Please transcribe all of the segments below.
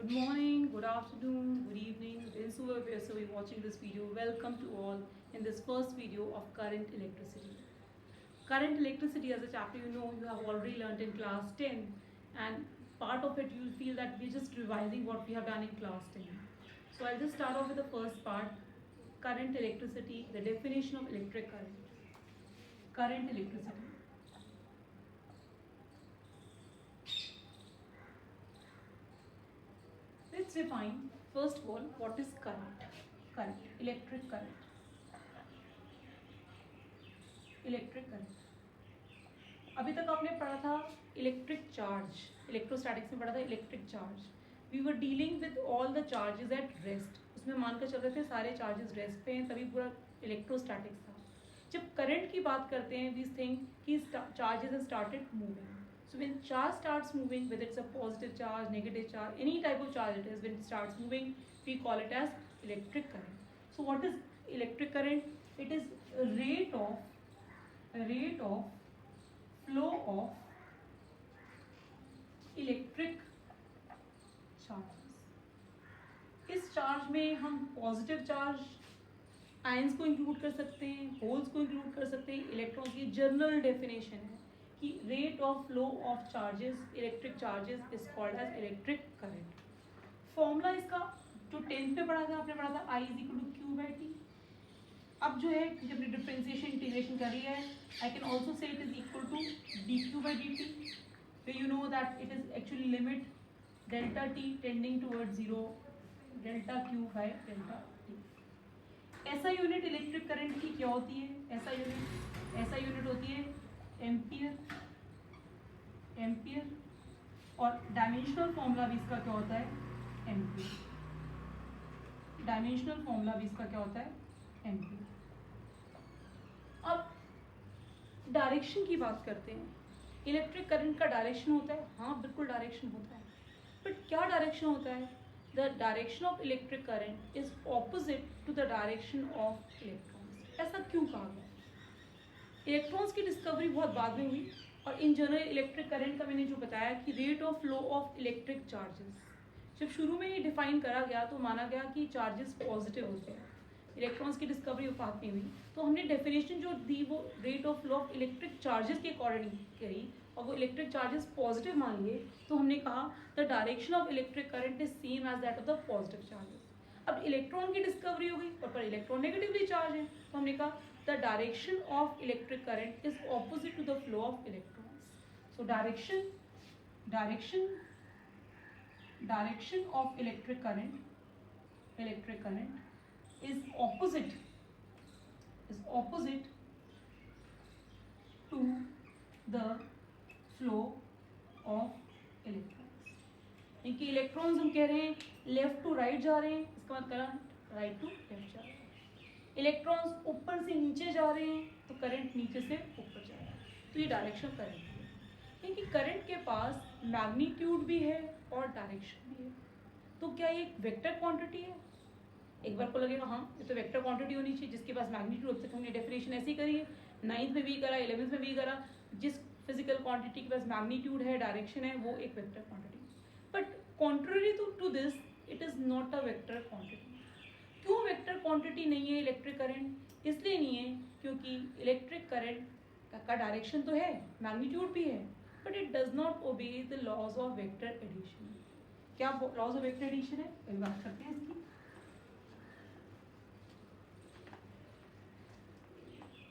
Good morning, good afternoon, good evening, wheresoever you're watching this video. Welcome to all in this first video of current electricity. Current electricity as a chapter you have already learned in class 10, and part of it you'll feel that we're just revising what we have done in class 10. So I'll just start off with the first part, current electricity, the definition of electric current. Current electricity. Let's define first of all what is current. Current, electric current. Electric current, अभी तक आपने पढ़ा था electric charge, electrostatics में पढ़ा था electric charge. We were dealing with all the charges at rest. उसमें मानकर चल रहे थे सारे चार्जेस रेस्ट पे हैं, तभी पूरा इलेक्ट्रोस्टैटिक्स था. जब करंट की बात करते हैं वी थिंक कि charges have started moving. So when charge starts moving, whether it's a positive charge, negative charge, any type of charge it is, when it starts moving, we call it as electric current. So what is electric current? It is a rate of flow of electric charges. इस charge में हम positive charge ions को include कर सकते हैं, holes को include कर सकते हैं. इलेक्ट्रॉन की जनरल डेफिनेशन है कि rate of flow of charges, electric charges is called as electric current. Formula इसका जो 10th में पढ़ा था, आपने पढ़ा था I is equal to q by t. अब जो है जब डिफरेंशिएशन इंटीग्रेशन कर रही है, I can also say it is equal to d q by d t, where you know that it is actually limit delta t tending towards 0 delta q by delta t. ऐसा unit electric current की क्या होती है? ऐसा unit होती है ampere. और dimensional formula भी इसका क्या होता है? एम्पियर. डायमेंशनल फॉर्मूला भी इसका क्या होता है? एम्पियर. अब डायरेक्शन की बात करते हैं. इलेक्ट्रिक करंट का डायरेक्शन होता है? हाँ, बिल्कुल डायरेक्शन होता है. बट क्या डायरेक्शन होता है? The direction of electric current is opposite to the direction of electrons. ऐसा क्यों कहा गया? इलेक्ट्रॉन्स की डिस्कवरी बहुत बाद में हुई, और इन जनरल इलेक्ट्रिक करंट का मैंने जो बताया कि rate of flow of electric charges, जब शुरू में ये डिफाइन करा गया तो माना गया कि चार्जेस पॉजिटिव होते हैं. इलेक्ट्रॉन्स की डिस्कवरी बाद में हुई तो हमने डेफिनेशन जो दी वो rate of flow of electric charges के अकॉर्डिंग करी, और वो इलेक्ट्रिक चार्जेस पॉजिटिव मान लिए तो हमने कहा the direction of electric current is same as that of the positive charges. अब इलेक्ट्रॉन की डिस्कवरी हो गई और पर इलेक्ट्रॉन नेगेटिवली चार्ज है, तो हमने कहा the direction of electric current is opposite to the flow of electrons. So direction of electric current is opposite to the flow of electrons. इनके इलेक्ट्रॉन्स हम कह रहे हैं लेफ्ट टू राइट जा रहे हैं, इसका मतलब करंट राइट टू लेफ्ट जा रहा है. इलेक्ट्रॉन्स ऊपर से नीचे जा रहे हैं तो करंट नीचे से ऊपर जा रहा है. तो ये डायरेक्शन करंट है, क्योंकि करंट के पास मैग्नीट्यूड भी है और डायरेक्शन भी है. तो क्या ये एक वेक्टर क्वांटिटी है? एक बार को लगेगा हाँ ये तो वेक्टर क्वांटिटी होनी चाहिए जिसके पास मैग्नीट्यूड. अब तक हमने डेफिनेशन ऐसी करी है, 9th में भी करा, 11th में भी करा. जिस फिजिकल क्वांटिटी के पास मैग्नीट्यूड है, डायरेक्शन है, वो एक vector quantity. But contrary to this it is not a vector quantity. क्यों वेक्टर क्वांटिटी नहीं है इलेक्ट्रिक करंट? इसलिए नहीं है क्योंकि इलेक्ट्रिक करंट का डायरेक्शन तो है, मैग्नीट्यूड भी है, but it does not obey the laws of vector addition. क्या लॉज ऑफ वेक्टर एडिशन है, अभी बात करते हैं इसकी.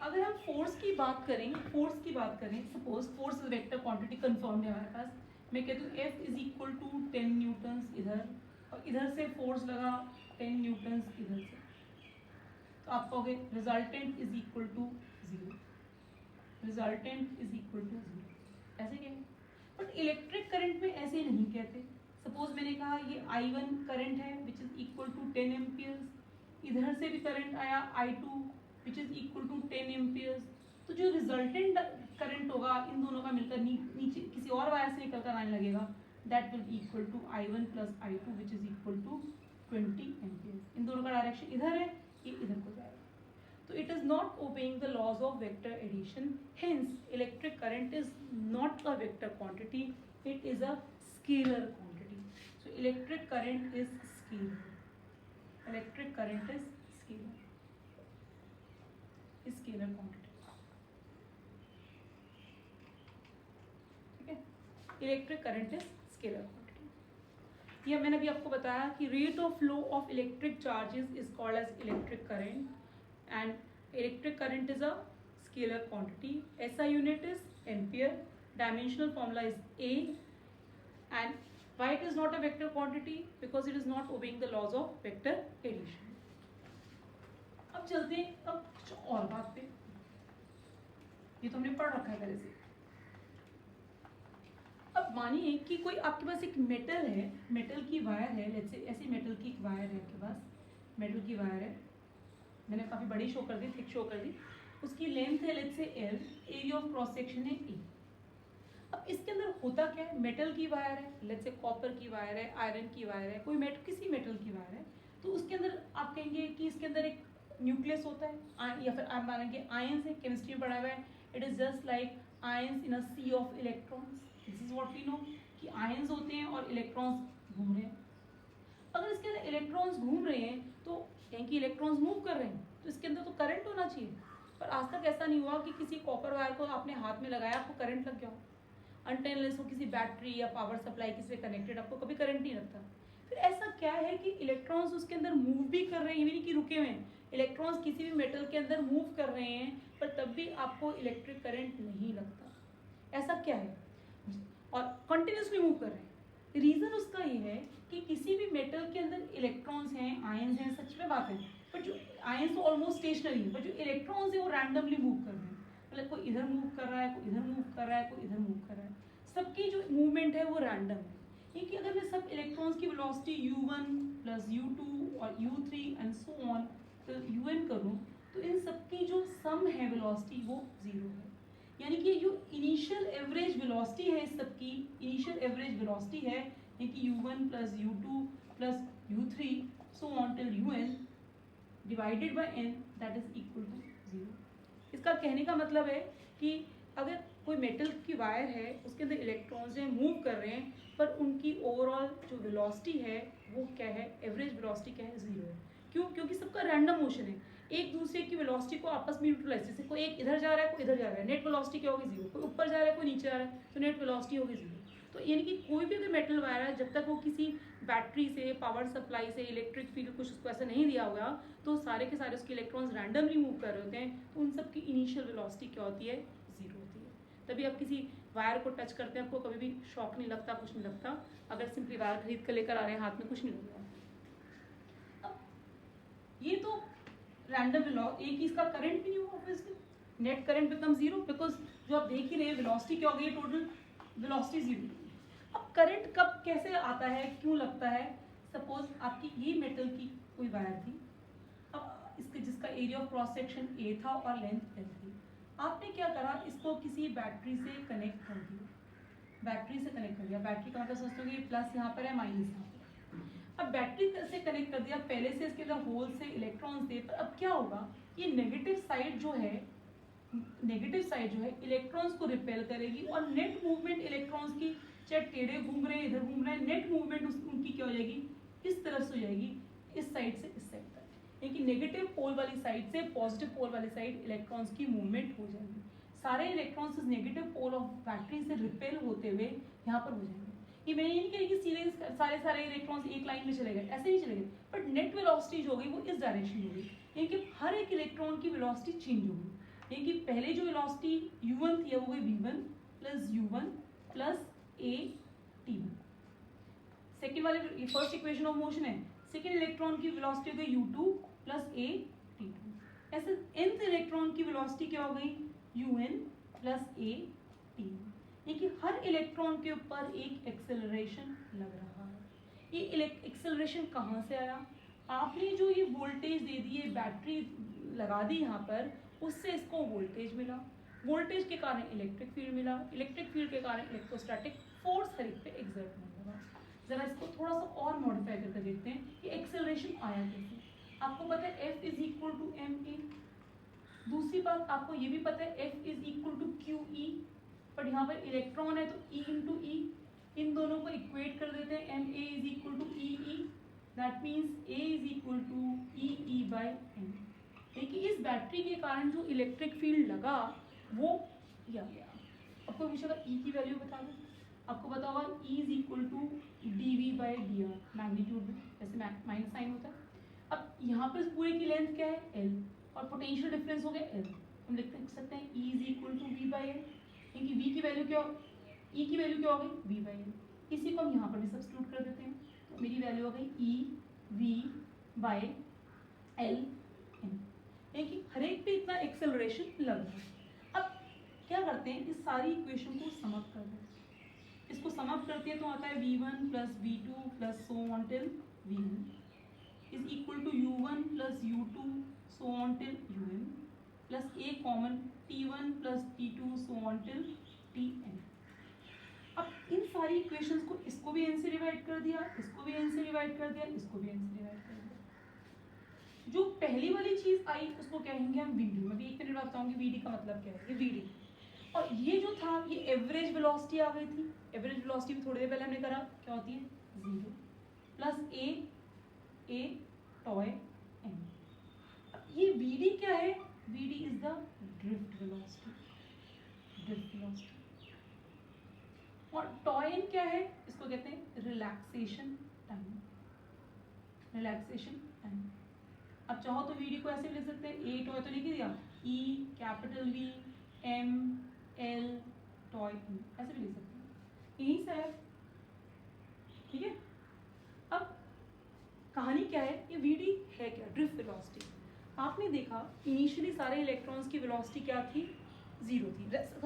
अगर हम फोर्स की बात करें, suppose force is vector quantity confirmed है हमारे पास. मैं कहती हूँ F is equal to 10 newtons इधर, और इधर से फोर्स लगा 10 न्यूटन्स इधर से, तो आप कहोगे रिजल्टेंट इज इक्वल टू 0. ऐसे कहेंगे. बट इलेक्ट्रिक करंट में ऐसे नहीं कहते. सपोज मैंने कहा ये I1 करंट है which is equal to 10 amperes, इधर से भी करंट आया I2 which is equal to 10 amperes. तो जो रिजल्टेंट करंट होगा इन दोनों का मिलकर नीचे किसी और वायर से निकलकर आने लगेगा, that will be equal to I1 plus I2 which is equal to 20 amperes. इन दोनों का डायरेक्शन इधर है, ये इधर को जाएगा. तो it is not obeying the laws of vector addition. Hence electric current is not a vector quantity, it is a scalar quantity. So electric current is scalar, electric current is scalar, scalar quantity, ठीक है। Electric current is scalar quantity. यह मैंने अभी आपको बताया कि rate of flow of electric charges is called as electric current and electric current is a scalar quantity. SI unit is ampere, dimensional formula is A, and why it is not a vector quantity? Because it is not obeying the laws of vector addition. अब चलते हैं अब कुछ और बात पे, ये तो हमने पढ़ रखा है पहले से। अब मानिए कि कोई आपके पास एक मेटल है, मेटल की वायर है, लेट्स से ऐसी मेटल की एक वायर है आपके पास, मेटल की वायर है, मैंने काफ़ी बड़ी शो कर दी, थिक शो कर दी, उसकी लेंथ है let's say L, area of cross section है E। अब इसके अंदर होता क्या है, मेटल की वायर है, लेट्स से कॉपर की वायर है, आयरन की वायर है, कोई किसी मेटल की वायर है, तो उसके अंदर आप कहेंगे कि इसके अंदर एक न्यूक्लियस होता है, या फिर आप मानेंगे आयंस है, केमिस्ट्री में पढ़ा हुआ है, it is just like ions in a sea of electrons. This is what we know कि आयंस होते हैं और इलेक्ट्रॉन्स घूम रहे हैं। अगर इसके अंदर इलेक्ट्रॉन्स घूम रहे हैं तो कहें कि इलेक्ट्रॉन्स मूव कर रहे हैं, तो इसके अंदर तो करंट होना चाहिए, पर आज तक ऐसा नहीं हुआ कि किसी कॉपर वायर को आपने हाथ में लगाया आपको करंट लग गया हो। अनटिल वो किसी बैटरी या पावर सप्लाई किसी से कनेक्टेड आपको कभी करंट नहीं लगता। फिर ऐसा क्या है कि इलेक्ट्रॉन्स उसके अंदर मूव भी कर रहे हैं, ये नहीं कि रुके हुए हैं, इलेक्ट्रॉन्स किसी भी मेटल के अंदर मूव कर रहे हैं, पर तब भी आपको इलेक्ट्रिक करंट नहीं लगता। ऐसा क्या है, और कंटिन्यूसली मूव कर रहे हैं। रीज़न उसका ये है कि किसी भी मेटल के अंदर इलेक्ट्रॉन्स हैं, आयंस हैं, सच में बात है, पर जो आयंस तो ऑलमोस्ट स्टेशनरी है, पर जो इलेक्ट्रॉन्स हैं वो रैंडमली मूव कर रहे हैं, मतलब कोई इधर मूव कर रहा है, कोई इधर मूव कर रहा है, कोई इधर मूव कर रहा है, सबकी जो मूवमेंट है वो रैंडम है। ये कि अगर मैं सब इलेक्ट्रॉन्स की वेलोसिटी u1 प्लस u2 और u3 एंड सो ऑन तो un करूँ, तो इन सबकी जो सम है वेलोसिटी वो 0 है। यानी कि जो इनिशियल एवरेज वेलोसिटी है इस सबकी, इनिशियल एवरेज वेलोसिटी है, यानी कि u1 plus u2 plus u3 so on till un divided by n that is equal to 0। इसका कहने का मतलब है कि अगर कोई मेटल की वायर है, उसके अंदर इलेक्ट्रॉन्स हैं, मूव कर रहे हैं, पर उनकी ओवरऑल जो वेलोसिटी है वो क्या है, एवरेज वेलोसिटी क्या है, 0 है। क्यों? क्योंकि सबका रैंडम मोशन है, एक दूसरे की वेलोसिटी को आपस में यूटिलाइज, जैसे कोई एक इधर जा रहा है, कोई इधर जा रहा है, नेट वेलोसिटी क्या होगी, 0। कोई ऊपर जा रहा है, कोई नीचे आ रहा है, तो नेट वेलोसिटी होगी 0। तो यानी कि कोई भी अगर मेटल वायर है, जब तक वो किसी बैटरी से, पावर सप्लाई से, इलेक्ट्रिक फील्ड कुछ उसको ऐसा नहीं दिया होगा, तो सारे के सारे उसके इलेक्ट्रॉन्स रैंडमली मूव कर रहे होते हैं, तो उन सब की इनिशियल वेलोसिटी क्या होती है, 0 होती है। तभी आप किसी वायर को टच करते हैं, आपको कभी भी शॉक नहीं लगता, कुछ नहीं लगता। अगर सिंपली वायर खरीद कर लेकर आ रहे हैं हाथ में, कुछ नहीं लगेगा। अब ये तो रैंडम वेलोसिटी, एक इसका करंट भी नहीं हुआ, obviously net current become 0, because जो आप देख ही रहे हैं वेलोसिटी क्या हो गई, टोटल वेलोसिटी 0। अब करंट कब कैसे आता है, क्यों लगता है? सपोज आपकी ये मेटल की कोई वायर थी, अब इसके जिसका area of cross section A था और लेंथ L थी, आपने क्या करा, इसको किसी बैटरी से कनेक्ट कर दिया, बैटरी से कनेक्ट कर दिया। बैटरी का मतलब सोचते हो कि प्लस यहाँ पर है, माइनस यहाँ पर। अब बैटरी से कनेक्ट कर दिया, पहले से इसके अंदर होल से इलेक्ट्रॉन्स थे, पर अब क्या होगा, ये नेगेटिव साइड जो है, नेगेटिव साइड जो है इलेक्ट्रॉन्स को रिपेल करेगी, और नेट मूवमेंट इलेक्ट्रॉन्स की, चाहे टेढ़े घूम रहे हैं, इधर घूम रहे हैं, नेट मूवमेंट उनकी क्या हो जाएगी, इस तरफ से हो जाएगी, इस साइड से इस साइड तक। यानी कि नेगेटिव पोल वाली साइड से पॉजिटिव पोल वाली साइड इलेक्ट्रॉन्स की मूवमेंट हो जाएगी। सारे इलेक्ट्रॉन्स इस नेगेटिव पोल ऑफ बैटरी से रिपेल होते हुए यहाँ पर हो जाएंगे। ये मैंने ये नहीं कही कि सीधे सारे इलेक्ट्रॉन्स एक लाइन में चले गए, ऐसे नहीं चले गए, बट नेट वेलोसिटी जो होगी वो इस डायरेक्शन में होगी, यानी कि हर एक इलेक्ट्रॉन की वेलोसिटी चेंज होगी। यानी कि पहले जो वेलोसिटी u1 थी वो गई v1 plus u1 plus a t1। Second वाले फर्स्ट इक्वेशन ऑफ मोशन है, सेकेंड इलेक्ट्रॉन की वेलोसिटी हो गई u2 प्लस a t2। ऐसे nth इलेक्ट्रॉन की वेलोसिटी क्या हो गई un प्लस a t1। यानी कि हर इलेक्ट्रॉन के ऊपर एक एक्सेलरेशन लग रहा है। ये एक्सेलरेशन कहाँ से आया? आपने जो ये वोल्टेज दे दी, ये बैटरी लगा दी यहाँ पर, उससे इसको वोल्टेज मिला, वोल्टेज के कारण इलेक्ट्रिक फील्ड मिला, इलेक्ट्रिक फील्ड के कारण इलेक्ट्रोस्टैटिक फोर्स हर एक पे एग्जर्ट होने लगा। जरा इसको थोड़ा सा और मॉडिफाई करके देखते हैं कि एक्सेलरेशन आया कैसे। आपको पता है F is equal to ma। दूसरी बात आपको ये भी पता है F is equal to QE, but यहाँ पर इलेक्ट्रॉन है तो E इंटू ई, इन दोनों को इक्वेट कर देते हैं, m a is equal to e e, that means a is equal to e e by m. देखिए इस बैटरी के कारण जो इलेक्ट्रिक फील्ड लगा वो ये आ गया। आपको पूछेगा ई की वैल्यू बता दो, आपको पता होगा e is equal to d v by d r, magnitude में जैसे माइनस साइन होता है। अब यहाँ पर पूरे की लेंथ क्या है एल, और पोटेंशियल डिफरेंस हो गया एल, हम लिख सकते हैं e is equal to v by l, क्योंकि वी की वैल्यू क्या, ई की वैल्यू क्या हो गई वी बाई एल। इसी को हम यहाँ पर भी सब्स्टिट्यूट कर देते हैं, तो मेरी वैल्यू हो गई e v by l n, यानी हर एक पे इतना एक्सेलरेशन लग रहा है। अब क्या करते हैं, इस सारी इक्वेशन को सम अप कर देते हैं। इसको सम अप करते हैं तो आता है v1 plus v2 plus so on till vn is equal to u1 plus u2 so on till un plus a common t1 plus t2 so on till tn। अब इन सारी इक्वेशंस को इसको भी n से डिवाइड कर दिया, इसको भी n से डिवाइड कर दिया, इसको भी n से डिवाइड कर दिया। जो पहली वाली चीज आई उसको कहेंगे हम vd। मैं भी एक मिनट बताऊंगी vd का मतलब क्या है, ये vd। और ये जो था ये एवरेज वेलोसिटी आ गई थी। एवरेज वेलोसिटी भी थोड़ी देर पहले हमने करा क्या होती है, 0 प्लस a टॉय n। ये vd क्या है, vd is the drift velocity, drift velocity. और टॉय n क्या है, इसको कहते हैं रिलैक्सेशन टाइम, रिलैक्सेशन टाइम। अब चाहो तो vd को ऐसे भी लिख सकते हैं, a टॉय तो लिख ही दिया, e capital V m l toy n, ऐसे भी लिख सकते हैं, यही सा है, ठीक है। अब कहानी क्या है, ये vd है क्या, ड्रिफ्ट वेलोसिटी। आपने देखा इनिशियली सारे इलेक्ट्रॉन्स की वेलोसिटी क्या थी, 0 थी।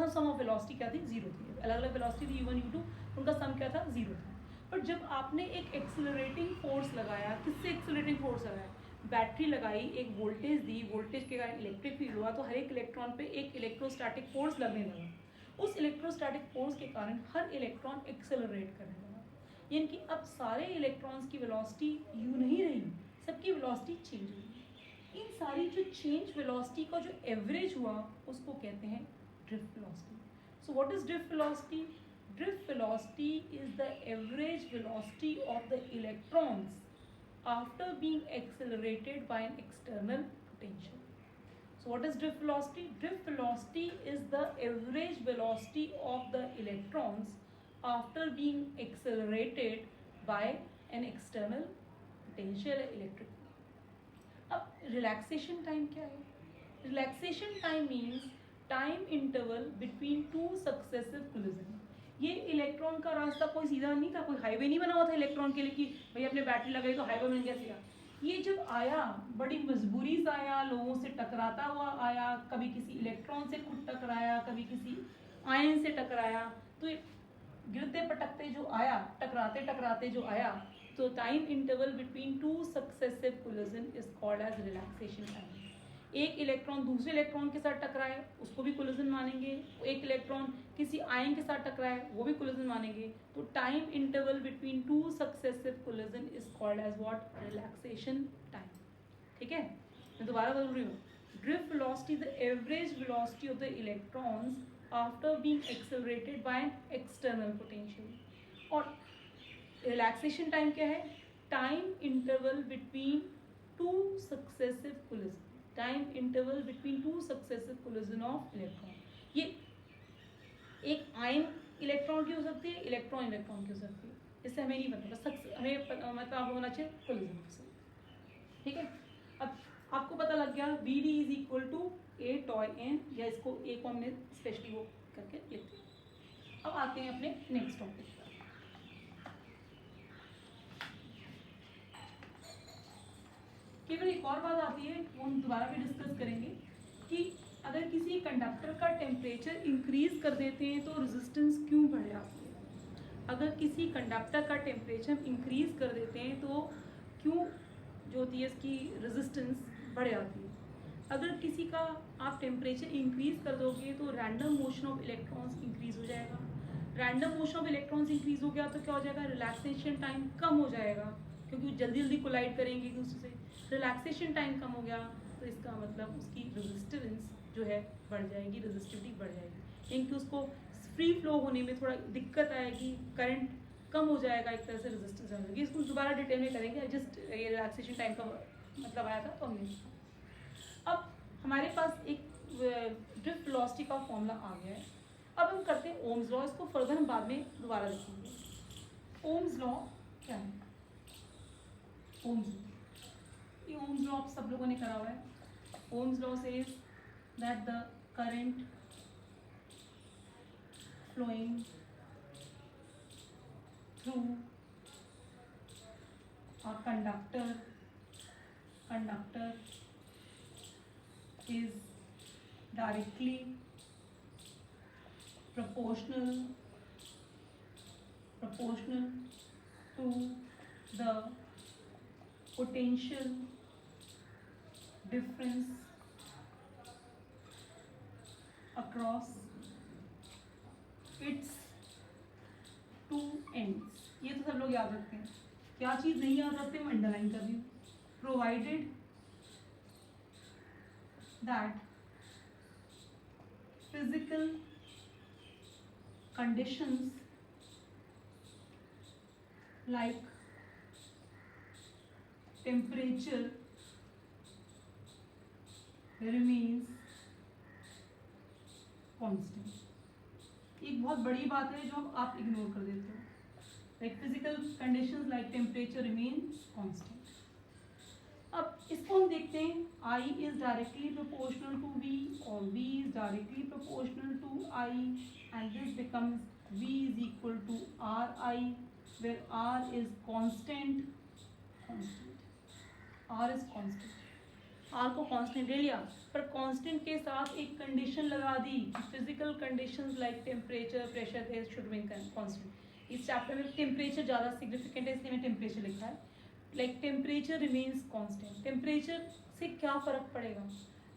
सम ऑफ वेलोसिटी क्या थी, 0 थी। अलग अलग वेलोसिटी थी u1 u2, उनका सम क्या था, 0 था। पर जब आपने एक एक्सेलरेटिंग फोर्स लगाया, किससे एक्सेलरेटिंग फोर्स लगाया, बैटरी लगाई, एक वोल्टेज दी, वोल्टेज के कारण इलेक्ट्रिक फील्ड हुआ, तो हर एक इलेक्ट्रॉन पे एक इलेक्ट्रोस्टैटिक फोर्स लगने लगा। उस इलेक्ट्रोस्टैटिक फोर्स के कारण हर इलेक्ट्रॉन एक्सेलरेट करने लगा, यानी कि अब सारे इलेक्ट्रॉन्स की वेलोसिटी यू नहीं रही, सबकी वेलोसिटी चेंज हुई। इन सारी जो चेंज वेलोसिटी का जो एवरेज हुआ उसको कहते हैं drift velocity. So what is drift velocity? Drift velocity is the average velocity of the electrons after being accelerated by an external potential. So what is drift velocity? Drift velocity is the average velocity of the electrons after being accelerated by an external potential electric field. अब relaxation time क्या है? Relaxation time means time interval between two successive collisions. ये electron का रास्ता कोई सीधा नहीं था, कोई हाईवे नहीं बना हुआ था इलेक्ट्रॉन के लिए कि भाई अपने बैटरी लगाई तो हाईवे बन गया सीधा। ये जब आया बड़ी मजबूरी से आया, लोगों से टकराता हुआ आया, कभी किसी इलेक्ट्रॉन से खुद टकराया, कभी किसी आयन से टकराया, तो गिरते पटकते जो आया, टकराते टकराते जो आया, तो time interval between two successive collision is called age relaxation time. एक इलेक्ट्रॉन दूसरे इलेक्ट्रॉन के साथ टकराए उसको भी कोलिजन मानेंगे, एक इलेक्ट्रॉन किसी आयन के साथ टकराए वो भी कोलिजन मानेंगे। तो time interval between two successive collision is called as what, relaxation time. ठीक है, मैं दोबारा बोल रही हूँ, drift velocity the average velocity of the electrons after being accelerated by an external potential. और रिलैक्सेशन टाइम क्या है, time interval between two successive collision, time interval between two successive collision of electron. ये एक ion electron की हो सकती है, electron electron की हो सकती है, इससे हमें नहीं पता, बस हमें मतलब होना चाहिए कोलिजन हो सकती। ठीक है, अब आपको पता लग गया v d is equal to a tau n, या इसको ए को हमने स्पेशली वो करके लिखते हैं। अब आते हैं अपने नेक्स्ट टॉपिक पर। केवल एक और बात आती है, वो हम दोबारा भी डिस्कस करेंगे, कि अगर किसी कंडक्टर का टेम्परेचर इंक्रीज कर देते हैं तो रेजिस्टेंस क्यों बढ़ जाती है। अगर किसी कंडक्टर का टेम्परेचर इंक्रीज कर देते हैं तो क्यों जो होती है इसकी रेजिस्टेंस बढ़ जाती है। अगर किसी का आप टेम्परेचर इंक्रीज कर दोगे तो random motion of electrons increase हो जाएगा। Random motion of electrons increase हो गया तो क्या हो जाएगा, रिलैक्सेशन टाइम कम हो जाएगा, क्योंकि जल्दी जल्दी कोलाइड करेंगे एक दूसरे से। रिलैक्सेशन टाइम कम हो गया तो इसका मतलब उसकी रेजिस्टेंस जो है बढ़ जाएगी, रेजिस्टिविटी बढ़ जाएगी, क्योंकि उसको फ्री फ्लो होने में थोड़ा दिक्कत आएगी, करंट कम हो जाएगा, एक तरह से रेजिस्टेंस आ जाएगी। इसको दोबारा डिटेल में करेंगे, जस्ट ये रिलैक्सेशन टाइम का मतलब आया था तो हमने। अब हमारे पास एक ड्रिफ्ट वेलोसिटी का फॉर्मूला आ गया है। अब हम करते हैं ओम्स लॉ, इसको फर्दर हम बाद में दोबारा देखेंगे। ओम्स लॉ क्या है? ओम्स, ये ओम्स लॉ सब लोगों ने करा हुआ है। Ohm's law says that the current flowing through a conductor is directly proportional to the potential difference across its two ends। ये तो सब लोग याद रखते हैं। क्या चीज़ नहीं याद रखते मैं अंडरलाइन कर रही हूँ। Provided that physical conditions like temperature remains constant। एक बहुत बड़ी बात है जो आप इग्नोर कर देते हो, like physical conditions like temperature remains constant। अब इसको हम देखते हैं, I is directly proportional to V और V is directly proportional to I, and this becomes V is equal to Ri, where R is constant, R is constant, R को constant ले लिया, पर constant के साथ एक condition लगा दी, physical conditions like temperature, pressure, they should remain constant। इस chapter में टेम्परेचर ज़्यादा सिग्निफिकेंट है इसलिए मैं टेम्परेचर लिखा है। Like temperature remains constant. Temperature से क्या फ़र्क पड़ेगा?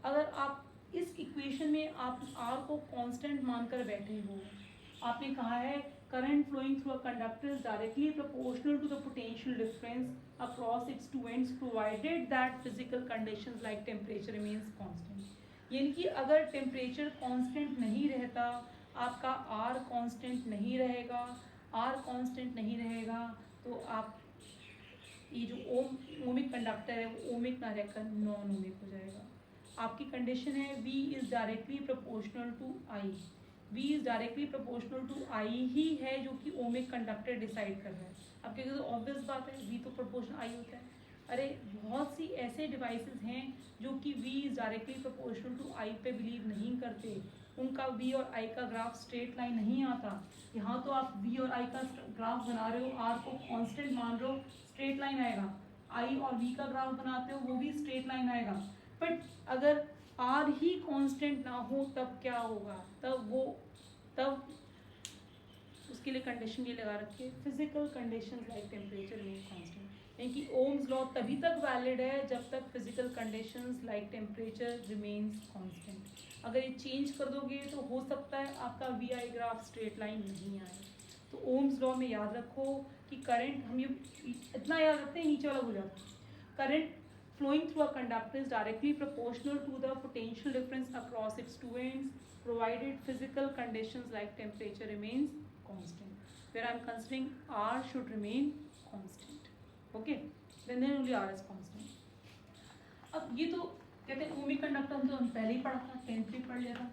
अगर आप इस इक्वेशन में आप आर को कांस्टेंट मानकर बैठे हो, आपने कहा है current flowing through a conductor is directly proportional to the potential difference across its two ends provided that physical conditions like temperature remains constant. यानी कि अगर टेम्परेचर कांस्टेंट नहीं रहता, आपका आर कांस्टेंट नहीं रहेगा, आर कांस्टेंट नहीं रहेगा तो आप ये जो ओमिक कंडक्टर है वो ओमिक ना रहकर नॉन ओमिक हो जाएगा। आपकी कंडीशन है V is directly proportional to I। V is directly proportional to I ही है जो कि ओमिक कंडक्टर डिसाइड कर रहा है। अब क्या तो ऑब्वियस बात है, V तो प्रोपोर्शनल I होता है। अरे बहुत सी ऐसे डिवाइसेस हैं जो कि V is directly proportional to I पे बिलीव नहीं करते, उनका V और I का ग्राफ स्ट्रेट लाइन नहीं आता। यहाँ तो आप V और I का ग्राफ बना रहे हो, R को कांस्टेंट मान रहे हो, स्ट्रेट लाइन आएगा। I और V का ग्राफ बनाते हो वो भी स्ट्रेट लाइन आएगा। बट अगर R ही कांस्टेंट ना हो तब क्या होगा? तब उसके लिए कंडीशन ये लगा रखिए, physical conditions like temperature remain constant. यानी कि ओम्स लॉ तभी तक वैलिड है जब तक physical conditions like temperature remains constant. अगर ये चेंज कर दोगे तो हो सकता है आपका v I graph straight line नहीं आए। तो ओम्स लॉ में याद रखो कि करंट, हम ये इतना याद रखते हैं नीचे वाला हो जाता है, current flowing through a conductor is directly proportional to the potential difference across its two ends provided physical conditions like temperature remains constant, where I am considering R should remain constant, okay, then only R is constant। अब ये तो कहते हैं ohmic conductor, हम तो हम पहले ही पढ़ा था, 10th में पढ़ लिया था।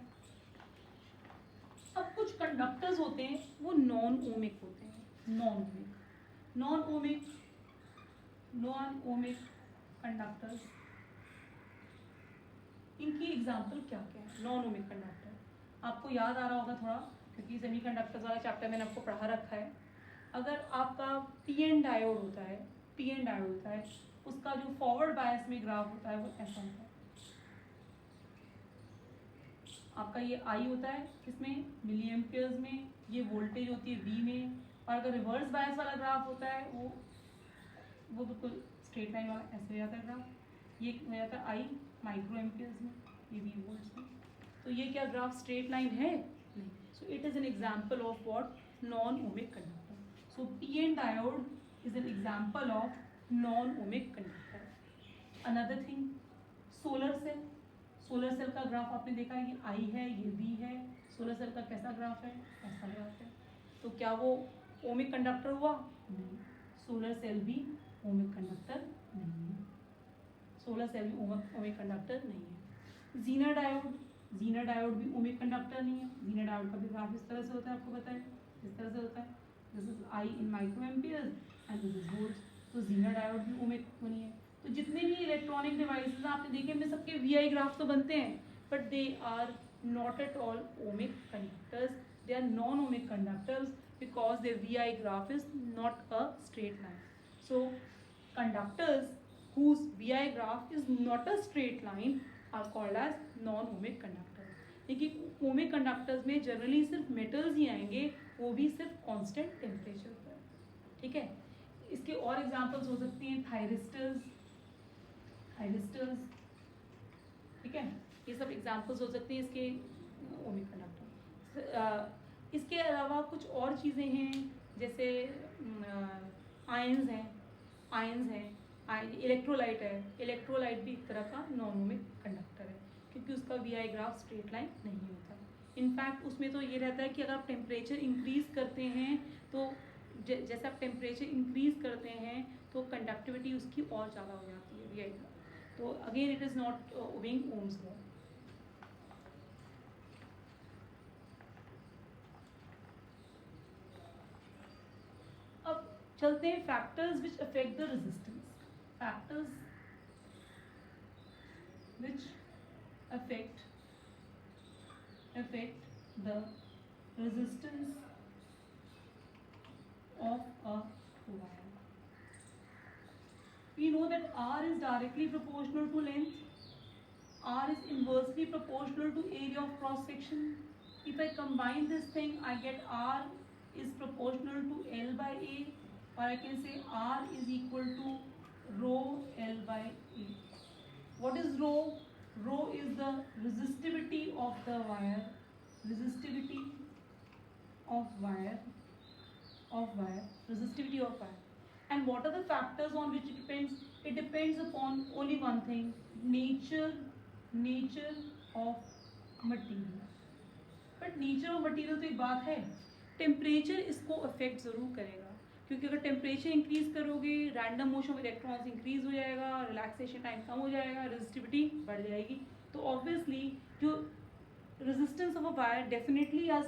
अब कुछ कंडक्टर्स होते हैं वो नॉन ओमिक होते हैं। नॉन ओमिक कंडक्टर्स, इनकी एग्जांपल क्या क्या है? नॉन ओमिक कंडक्टर आपको याद आ रहा होगा थोड़ा, क्योंकि सेमीकंडक्टर्स वाला चैप्टर मैंने आपको पढ़ा रखा है। अगर आपका पीएन डायोड होता है, उसका जो फॉरवर्ड बायस में ग्राफ होता है वो ऐसा होता है। आपका ये आई होता है किसमें? मिली एम्पियर्स में। ये वोल्टेज होती है वी में। और अगर रिवर्स बायस वाला ग्राफ होता है वो बिल्कुल स्ट्रेट लाइन वाला ऐसे हो जाता है ग्राफ। ये हो जाता है आई माइक्रो एम्पियर्स में, ये वी वोल्ट्स में। तो ये क्या ग्राफ स्ट्रेट लाइन है? नहीं। So it is an example of what? Non ohmic conductor. So PN diode is an example of non ohmic conductor. Another thing, solar cell का graph आपने देखा है, ये आई है, ये वी है। सोलर सेल का कैसा ग्राफ है, ऐसा ग्राफ है। तो क्या वो ओमिक कंडक्टर हुआ? नहीं, सोलर सेल भी ओमिक कंडक्टर नहीं है, सोलर सेल भी ओमिक कंडक्टर नहीं है। जीना डायोड भी ओमिक कंडक्टर नहीं है। जीना डायोड का भी ग्राफ इस तरह से होता है, आपको पता है, इस तरह से होता है। This is I in micro amperes and this is volts. तो जीना डायोड भी ओमिक नहीं है। तो जितने भी इलेक्ट्रॉनिक डिवाइसेस आपने देखे इनमें सबके वीआई ग्राफ तो बनते हैं, but they are not at all ohmic conductors, they are non ohmic conductors because their VI graph is not a straight line. So conductors whose VI graph is not a straight line are called as non-ohmic conductors. लेकिन ohmic conductors में generally सिर्फ metals ही आएंगे, वो भी सिर्फ constant temperature पर, ठीक है। इसके और एग्जांपल्स हो सकती हैं थायरिस्टर्स, ठीक है, ये सब एग्जांपल्स हो सकती हैं इसके ohmic कंडक्टर। इसके अलावा कुछ और चीज़ें हैं, जैसे आयंस हैं, इलेक्ट्रोलाइट है। इलेक्ट्रोलाइट भी एक तरह का नॉन ओमिक कंडक्टर है, क्योंकि उसका वीआई ग्राफ स्ट्रेट लाइन नहीं होता। इनफैक्ट उसमें तो ये रहता है कि अगर आप टेम्परेचर इंक्रीज़ करते हैं तो जैसे आप टेम्परेचर इंक्रीज़ करते हैं तो कंडक्टिविटी उसकी और ज़्यादा हो जाती है वीआई ग्राफ। तो again it is not obeying Ohm's law. चलते हैं factors which affect the resistance. Factors which affect the resistance of a wire. We know that R is directly proportional to length. R is inversely proportional to area of cross section. If I combine this thing, I get R is proportional to L by A. Or I can say R is equal to rho L by A. What is rho? Rho is the resistivity of the wire. Resistivity of wire. Resistivity of wire. And what are the factors on which it depends? It depends upon only one thing: nature of material. But nature of material तो एक बात है, temperature इसको affect ज़रूर करेगा, क्योंकि अगर temperature increase करोगे random motion of electrons increase हो जाएगा, रिलैक्सेशन टाइम कम हो जाएगा, रेजिस्टिविटी बढ़ जाएगी। तो ऑब्वियसली जो resistance of a wire definitely, as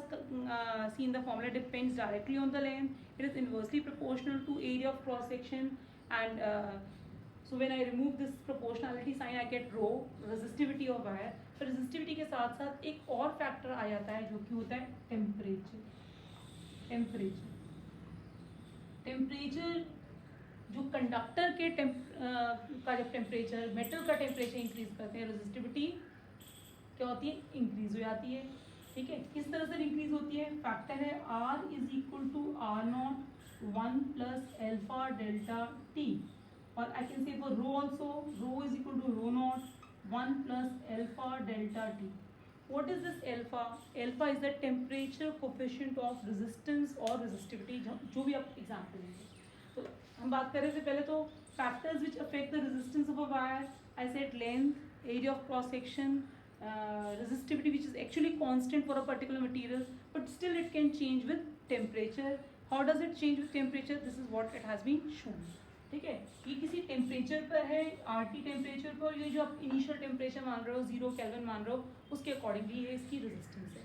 seen the formula, depends directly on the length. It is inversely proportional to area of cross section, and so when I remove this proportionality sign I get rho, resistivity of wire. तो resistivity के साथ साथ एक और factor आ जाता है जो कि होता है टेम्परेचर। जो कंडक्टर के का जब टेम्परेचर, मेटल का टेम्परेचर इंक्रीज करते हैं, रेजिस्टिविटी क्या होती है, इंक्रीज हो जाती है, ठीक है। किस तरह से इंक्रीज होती है? फैक्टर है R is equal to R0 1 plus alpha delta T, और I can say for rho also, rho is equal to rho naught 1 plus alpha delta T। What is this alpha? Alpha is the temperature coefficient of resistance or resistivity, जो भी आप example लेंगे। तो हम बात कर रहे थे पहले तो factors which affect the resistance of a wire. I said length, area of cross section, resistivity which is actually constant for a particular material, but still it can change with temperature. How does it change with temperature? This is what it has been shown, ठीक है। ये किसी temperature पर है, RT temperature पर, ये जो आप इनिशियल टेम्परेचर मान रहे हो 0 केल्विन मान रहे हो, उसके अकॉर्डिंगली ये इसकी रेजिस्टेंस है।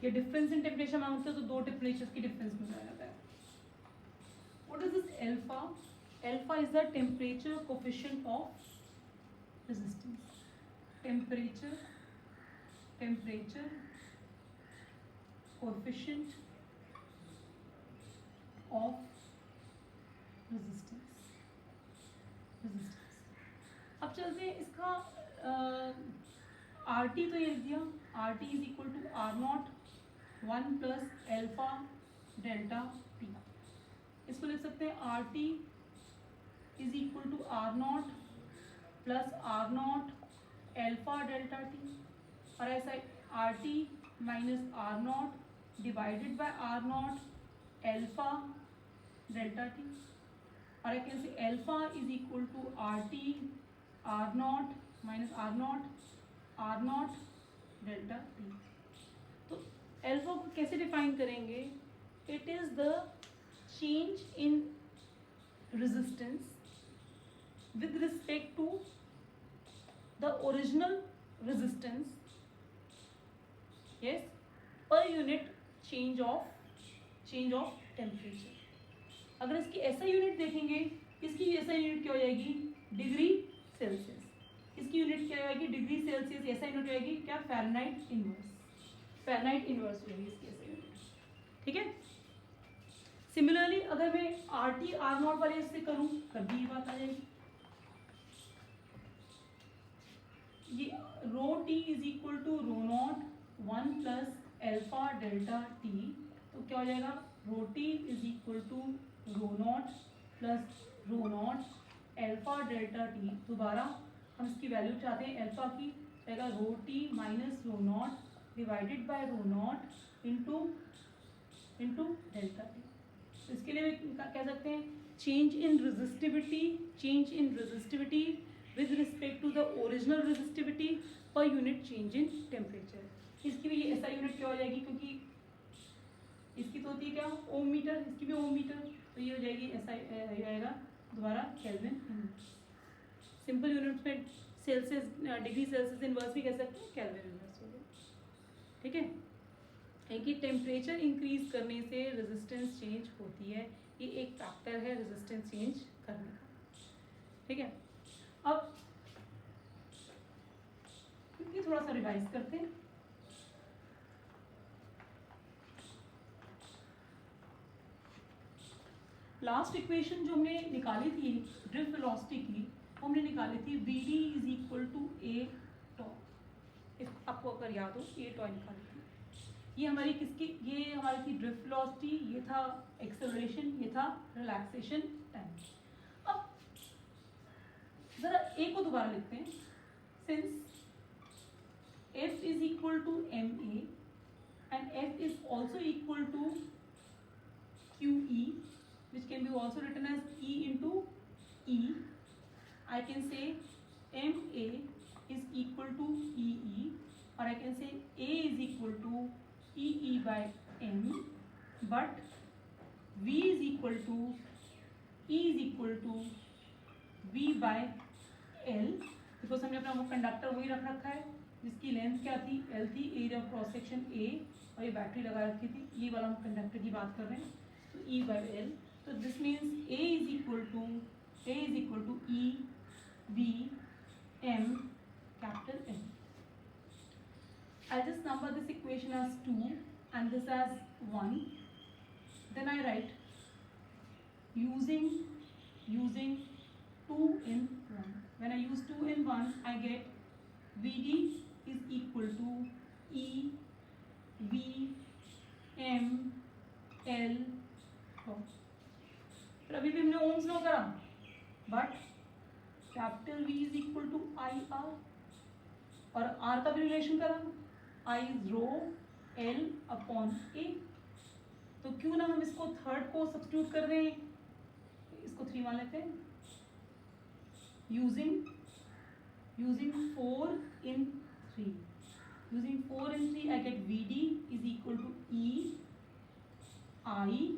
ये डिफरेंस इन टेम्परेचर मानते हो तो दो टेम्परेचर की डिफरेंस में जाता है। What is this alpha? Alpha is the temperature coefficient of resistance. Temperature coefficient of resistance। अब चलते हैं इसका RT तो ये लिख दिया, RT is equal to R0 1 plus alpha delta T। इसको लिख सकते हैं RT is equal to R0 plus R0 alpha delta T, और ऐसा RT minus R0 divided by R0 alpha delta T, और I can say alpha is equal to RT R0 minus R0 delta T। Alpha को कैसे define करेंगे? It is the change in resistance with respect to the original resistance, yes, per unit change of temperature. अगर इसकी SI unit देखेंगे, इसकी SI unit क्या हो जाएगी? Degree Celsius. इसकी यूनिट क्या हो जाएगी? Degree Celsius. SI यूनिट हो जाएगी क्या? Fahrenheit inverse. फ़ारेनहाइट इनवर्स हो जाएगी इसकी SI यूनिट. ठीक है. सिमिलरली अगर मैं RT R0 वाले इससे करूँ तब भी ये बात आ जाएगी. ये rho t is equal to rho naught 1 plus alpha delta t. तो क्या हो जाएगा? Rho t is equal to rho naught plus rho naught alpha delta t. दोबारा हम इसकी वैल्यू चाहते हैं एल्फा की, जाएगा rho t minus rho naught divided by rho naught into delta t. तो इसके लिए कह सकते हैं change in resistivity with respect to the original resistivity per unit change in temperature. इसकी भी ये SI यूनिट क्या हो जाएगी? क्योंकि इसकी तो होती है क्या? ओम मीटर. इसकी भी ओम मीटर. तो ये हो जाएगी SI आएगा दोबारा केल्विन इनवर्स. सिंपल यूनिट्स में सेल्सियस डिग्री सेल्सियस इनवर्स भी कह सकते हैं, केल्विन इनवर्स हो जाएगा. ठीक है. कि टेम्परेचर इंक्रीज करने से रेजिस्टेंस चेंज होती है. ये एक फैक्टर है रेजिस्टेंस चेंज करने का. ठीक है. अब ये थोड़ा सा रिवाइज करते हैं. लास्ट इक्वेशन जो हमने निकाली थी ड्रिफ्ट वेलोसिटी की, हमने निकाली थी VD is equal to A tau. आपको अगर याद हो A टॉ निकाली थी. ये हमारी किसकी? ये हमारी थी ड्रिफ्ट वेलोसिटी, ये था एक्सेलरेशन, ये था रिलैक्सेशन टाइम. अब जरा A को दोबारा लिखते हैं. Since F is equal to MA and F is also equal to QE, which can be also written as E into E, I can say MA is equal to EE, or I can say A is equal to EE by M, but V is equal to E is equal to V by L, because हमने अपना conductor वही रखा है जिसकी length क्या थी? L थी. Area of cross section A, और ये बैटरी लगा रखी थी. ये वाला हम कंडक्टर की बात कर रहे हैं. तो E by L. तो this means A is equal to E V M capital M. I just number this equation as 2 and this as 1. Then I write using 2 in 1. When I use 2 in 1, I get VD is equal to E V M L. फिर अभी भी हमने Ohm's law करा, but capital V is equal to I R, और R का भी relation करा. I is rho L upon A. तो क्यों ना हम इसको थर्ड को सब्स्टिट्यूट कर रहे हैं, इसको 3 मान लेते हैं. using 4 in 3. Using 4 in 3, I get VD is equal to E I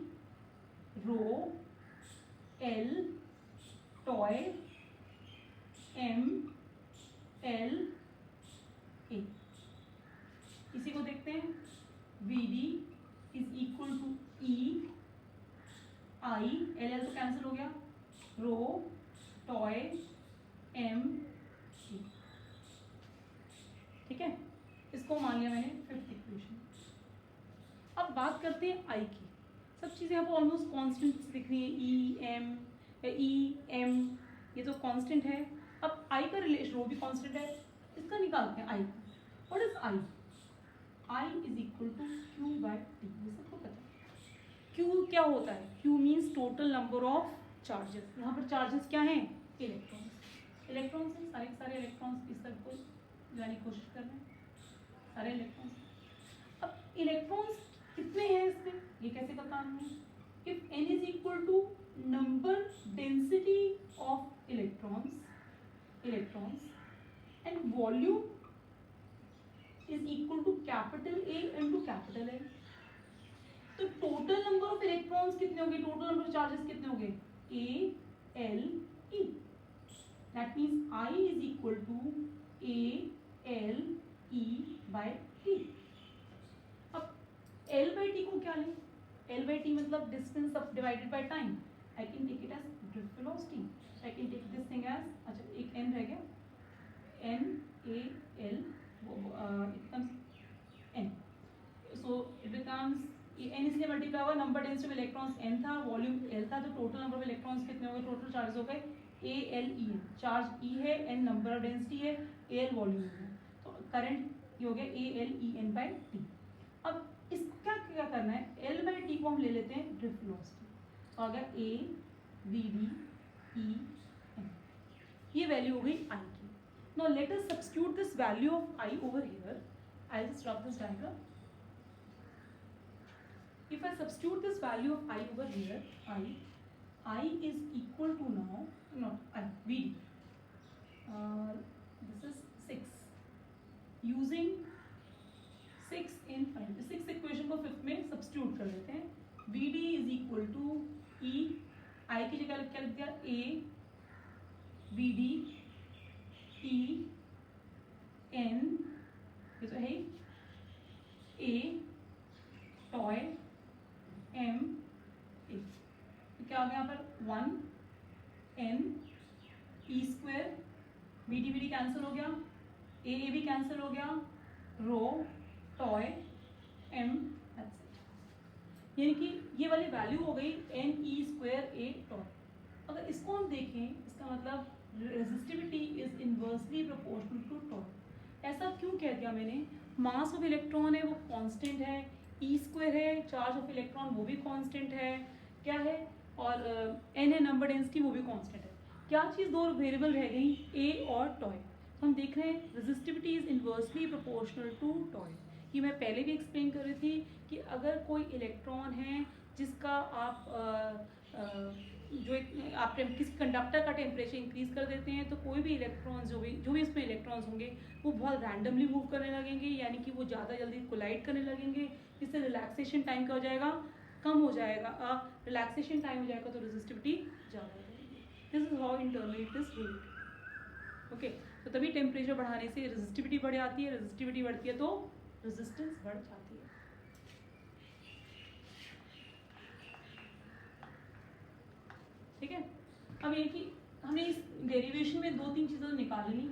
rho L toy M L A. इसी को देखते हैं. VD is equal to E I, L तो कैंसिल हो गया, रो टॉय M A. ठीक है. इसको मान लिया मैंने फिफ्थ इक्वेशन. अब बात करते हैं I की. सब चीज़ें आपको ऑलमोस्ट कांस्टेंट दिख रही है. E M या E M ये तो कांस्टेंट है. अब I का रिलेशन, रो भी कांस्टेंट है, इसका निकालते हैं I. What is I? I is equal to Q by T. ये सबको पता है. Q क्या होता है? Q means total number of charges. यहाँ पर चार्जेस क्या हैं? इलेक्ट्रॉन्स हैं. सारे इलेक्ट्रॉन्स इस तरफ को जाने की कोशिश कर रहे हैं. सारे इलेक्ट्रॉन्स. अब इलेक्ट्रॉन्स कितने हैं इसमें, ये कैसे बताना है? If n is equal to number density of electrons and volume is equal to capital A into capital N. तो टोटल नंबर ऑफ इलेक्ट्रॉन्स कितने होंगे, टोटल नंबर ऑफ चार्जेस कितने होंगे, a L e. That means I is equal to a L e by t. अब l by t को क्या लें, l by t मतलब distance divided by time. I can take it as drift velocity, I can take this thing as, अच्छा एक n रह गया, n a l n, so it becomes n इसलिए multiply हुआ, number density of electrons n था, volume l था, तो total number of electrons कितने हो गए, टोटल चार्जेस हो गए A L E N. Charge E है, एन नंबर ऑफ डेंसिटी है, ए एल वॉल्यूम है, तो करंट ये हो गया a L E n by t. अब इसका क्या करना है, एल बाई टी को हम ले लेते हैं ड्रिफ्ट वेलोसिटी, तो आ गया a v d e n, ये वैल्यू हो गई आई की। Now let us substitute this value of I over here, I will just draw this diagram. If I substitute this value of I over here, I is equal to now, not I, VD. This is 6. Using 6 in 5, 6 equation को 5th में substitute कर लेते हैं. VD is equal to E, I की जगह क्या लिख दिया, A, VD, E, N, ये तो है A, टॉय, एम ए, तो क्या हो गया यहाँ पर 1 n e square, v d cancel हो गया, ए भी कैंसिल हो गया, रो टॉय एम, यानी कि ये वाली वैल्यू हो गई n e square a tau. अगर इसको हम देखें, इसका मतलब resistivity is inversely proportional to tau. ऐसा क्यों कह दिया मैंने, मास ऑफ इलेक्ट्रॉन है वो कांस्टेंट है, ई स्क्वायर है, चार्ज ऑफ इलेक्ट्रॉन वो भी कांस्टेंट है, क्या है, और एन है नंबर डेंसिटी वो भी कांस्टेंट है। क्या चीज़ दो वेरिएबल रह गई, ए और टॉय। तो हम देख रहे हैं resistivity is inversely proportional to tau. ये मैं पहले भी एक्सप्लेन कर रही थी कि अगर कोई इलेक्ट्रॉन है जिसका आप आप किसी कंडक्टर का टेम्परेचर इंक्रीज कर देते हैं, तो कोई भी इलेक्ट्रॉन्स जो भी इसमें इलेक्ट्रॉन्स होंगे वो बहुत रैंडमली मूव करने लगेंगे, यानी कि वो ज़्यादा जल्दी कोलाइड करने लगेंगे, जिससे रिलैक्सेशन टाइम क्या हो जाएगा, कम हो जाएगा। रिलैक्सेशन टाइम हो जाएगा तो रेजिस्टिविटी ज़्यादा हो जाएगी। This is how internally it is related. Okay, तो तभी टेम्परेचर बढ़ाने से रेजिस्टिविटी बढ़ जाती है, रेजिस्टिविटी बढ़ती है तो रेजिस्टेंस बढ़ जाती है। ठीक है, अब ये कि हमने इस डेरिवेशन में 2-3 चीज़ें तो निकाल ली।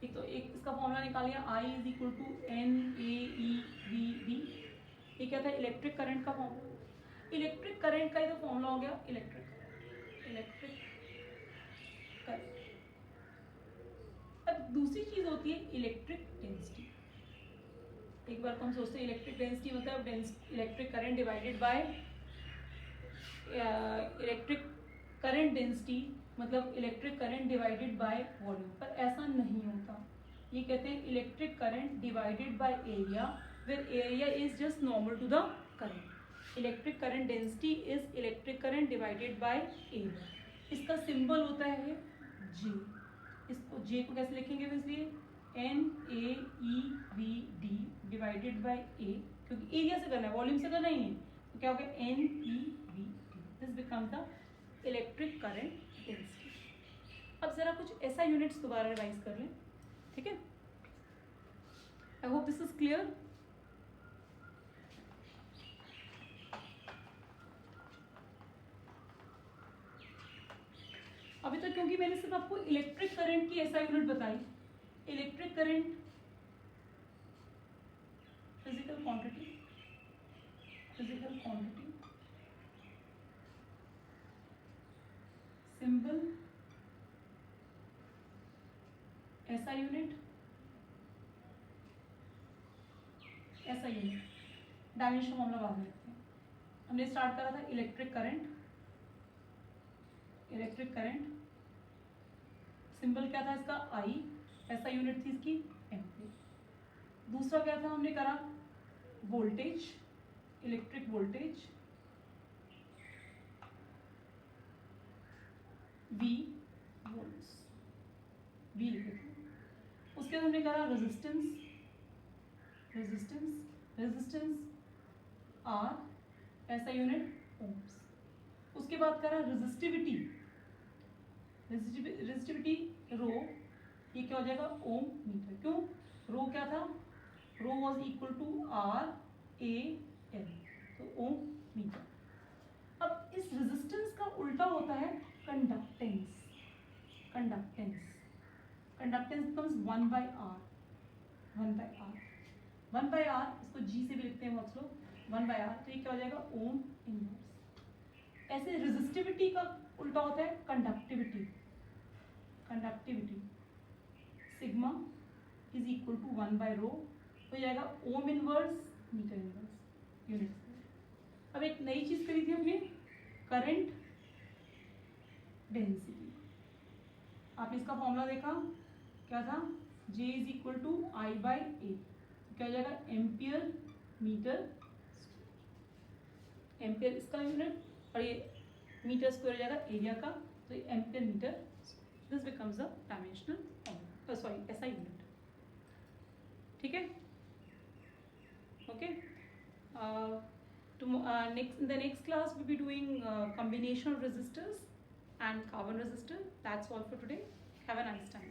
एक तो एक इसका फॉर्मूला निकाल लिया, I is equal to n A E V d. ये क्या था, इलेक्ट्रिक करंट का फॉर्मूला। इलेक्ट्रिक करंट का ही तो फॉर्मूला हो गया इलेक्ट्रिक करंट। अब दूसरी चीज़ होती है इलेक्ट्रिक डेंसिटी। एक बार हम सोचते हैं इलेक्ट्रिक डेंसिटी मतलब electric current divided by electric current density, मतलब electric current divided by volume, पर ऐसा नहीं होता। ये कहते हैं electric current divided by area, where area is just normal to the current. Electric current density is electric current divided by area. इसका symbol होता है जे। इसको जे को कैसे लिखेंगे, इसलिए N A E V D divided by A, क्योंकि area से करना है, वॉल्यूम से करना ही है, तो क्या हो गया n e we d. This becomes the electric current density. अब जरा कुछ ऐसा यूनिट्स दोबारा रिवाइज कर लें, ठीक है। I hope this is clear. अभी तक क्योंकि मैंने सिर्फ आपको इलेक्ट्रिक करंट की ऐसा यूनिट बताई, electric current physical quantity symbol ऐसा यूनिट डायमेंशन फॉर्मूला बाद में रखते हैं। हमने स्टार्ट करा था इलेक्ट्रिक करंट सिंबल क्या था इसका, आई, ऐसा यूनिट थी इसकी एम्पीयर। दूसरा क्या था हमने करा, voltage, electric voltage V volts, V लिखे थे। उसके बाद हमने करा रेजिस्टेंस रेजिस्टेंस आर, ऐसा यूनिट ओम्स। उसके बाद करा रेजिस्टिविटी रो, ये क्या हो जाएगा ओम मीटर। क्यों? रो क्या था? Rho was equal to R A L, तो ओम मीटर। अब इस रेजिस्टेंस का उल्टा होता है कंडक्टेंस। कंडक्टेंस बिकम्स 1/r, इसको जी से भी लिखते हैं बहुत लोग 1/r, तो ये क्या हो जाएगा ओम इनवर्स। ऐसे रेजिस्टिविटी का उल्टा होता है conductivity sigma is equal to 1/रो, हो जाएगा ohm inverse meter inverse unit. अब एक नई चीज करी थी हमने, करंट डेंसिटी। आपने इसका फॉर्मूला देखा क्या था? J is equal to I/A, क्या हो जाएगा एम्पियर मीटर, एम्पियर इसका यूनिट और ये मीटर स्क्वायर हो जाएगा एरिया का, तो ampere metre, this becomes a dimensional sorry ऐसा यूनिट। ठीक है, okay. Next, in the next class we'll be doing combination of resistors and carbon resistor. That's all for today. Have a nice time.